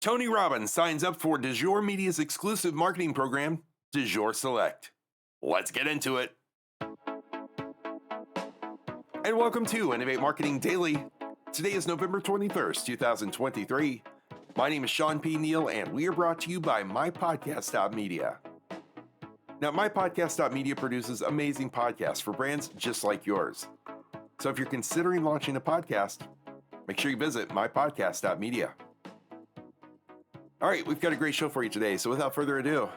Tony Robbins signs up for DuJour Media's exclusive marketing program, DuJour Select. Let's get into it. And welcome to Innovate Marketing Daily. Today is November 21st, 2023. My name is Shawn P. Neal, and we are brought to you by MyPodcast.Media. Now, MyPodcast.Media produces amazing podcasts for brands just like yours. So if you're considering launching a podcast, make sure you visit MyPodcast.Media. All right, we've got a great show for you today, so without further ado,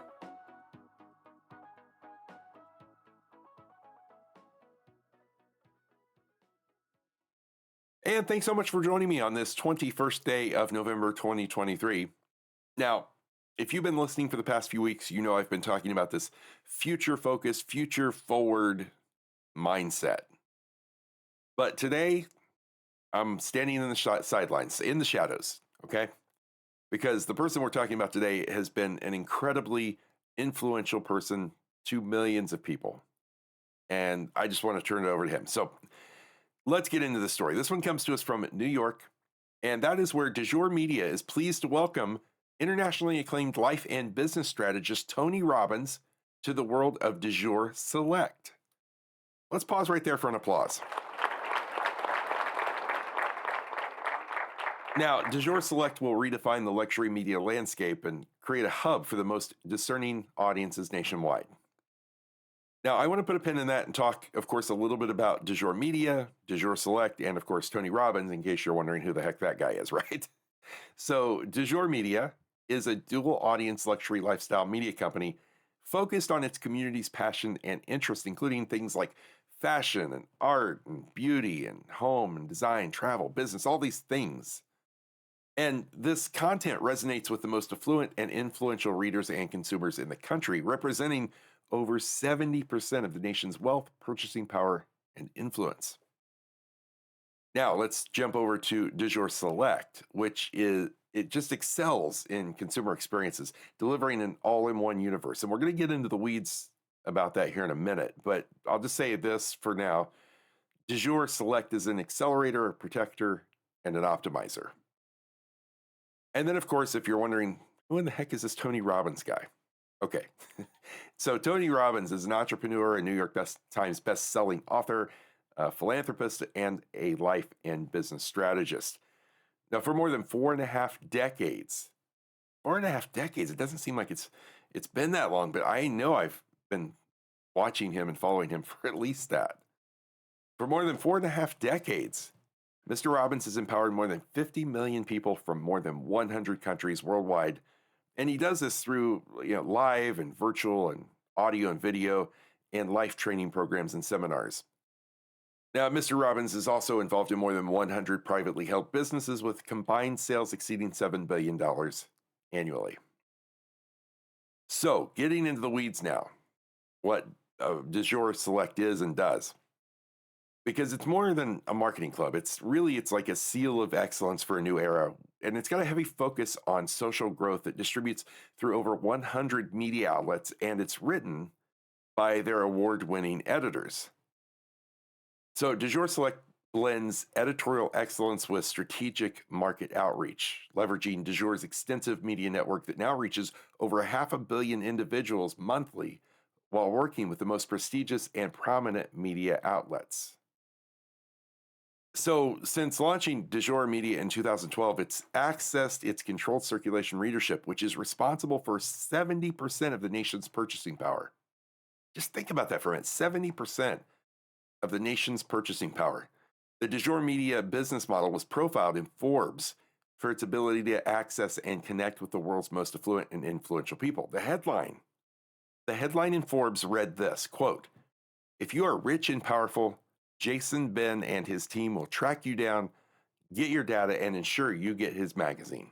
and thanks so much for joining me on this 21st day of November 2023. Now, if you've been listening for the past few weeks, you know I've been talking about this future-focused, future-forward mindset. But today, I'm standing in the sidelines, in the shadows, okay? Because the person we're talking about today has been an incredibly influential person to millions of people. And I just want to turn it over to him. So let's get into the story. This one comes to us from New York, and that is where DuJour Media is pleased to welcome internationally acclaimed life and business strategist Tony Robbins to the world of DuJour Select. Let's pause right there for an applause. Now, DuJour Select will redefine the luxury media landscape and create a hub for the most discerning audiences nationwide. Now, I want to put a pin in that and talk, of course, a little bit about DuJour Media, DuJour Select, and, of course, Tony Robbins, in case you're wondering who the heck that guy is, right? So, DuJour Media is a dual audience luxury lifestyle media company focused on its community's passion and interest, including things like fashion and art and beauty and home and design, travel, business, all these things. And this content resonates with the most affluent and influential readers and consumers in the country, representing over 70% of the nation's wealth, purchasing power, and influence. Now, let's jump over to DuJour Select, which it just excels in consumer experiences, delivering an all-in-one universe. And we're going to get into the weeds about that here in a minute, but I'll just say this for now. DuJour Select is an accelerator, a protector, and an optimizer. And then, of course, if you're wondering, who in the heck is this Tony Robbins guy? Okay, so Tony Robbins is an entrepreneur, a New York Times best-selling author, a philanthropist, and a life and business strategist. Now, for more than 4.5 decades, it doesn't seem like it's been that long, but I know I've been watching him and following him for at least that. For more than 4.5 decades, Mr. Robbins has empowered more than 50 million people from more than 100 countries worldwide. And he does this through live and virtual and audio and video and life training programs and seminars. Now, Mr. Robbins is also involved in more than 100 privately held businesses with combined sales exceeding $7 billion annually. So, getting into the weeds now, what DuJour Select is and does. Because it's more than a marketing club. It's like a seal of excellence for a new era. And it's got a heavy focus on social growth that distributes through over 100 media outlets, and it's written by their award-winning editors. So DuJour Select blends editorial excellence with strategic market outreach, leveraging DuJour's extensive media network that now reaches over 500 million individuals monthly while working with the most prestigious and prominent media outlets. So, since launching DuJour Media in 2012, it's accessed its controlled circulation readership, which is responsible for 70% of the nation's purchasing power. Just think about that for a minute, 70% of the nation's purchasing power. The DuJour Media business model was profiled in Forbes for its ability to access and connect with the world's most affluent and influential people. The headline in Forbes read this, quote, "If you are rich and powerful, Jason Binn and his team will track you down, get your data, and ensure you get his magazine."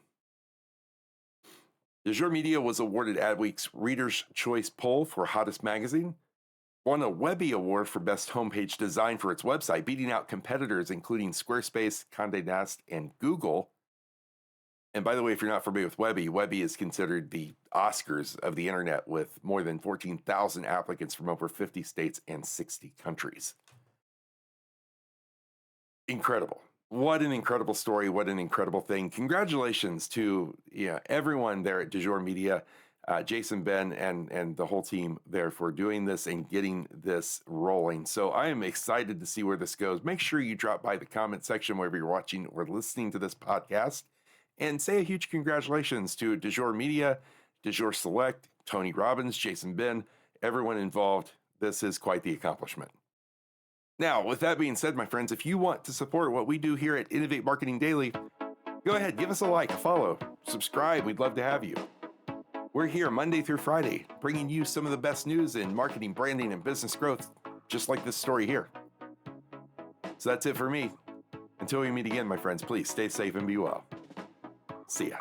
DuJour Media was awarded Adweek's Reader's Choice Poll for Hottest Magazine, won a Webby Award for Best Homepage Design for its website, beating out competitors including Squarespace, Condé Nast, and Google. And by the way, if you're not familiar with Webby, Webby is considered the Oscars of the internet with more than 14,000 applicants from over 50 states and 60 countries. Incredible. What an incredible story. What an incredible thing. Congratulations to everyone there at DuJour Media, Jason Binn, and the whole team there for doing this and getting this rolling. So I am excited to see where this goes. Make sure you drop by the comment section wherever you're watching or listening to this podcast and say a huge congratulations to DuJour Media, DuJour Select, Tony Robbins, Jason Binn, everyone involved. This is quite the accomplishment. Now, with that being said, my friends, if you want to support what we do here at Innovate Marketing Daily, go ahead, give us a like, a follow, subscribe. We'd love to have you. We're here Monday through Friday, bringing you some of the best news in marketing, branding, and business growth, just like this story here. So that's it for me. Until we meet again, my friends, please stay safe and be well. See ya.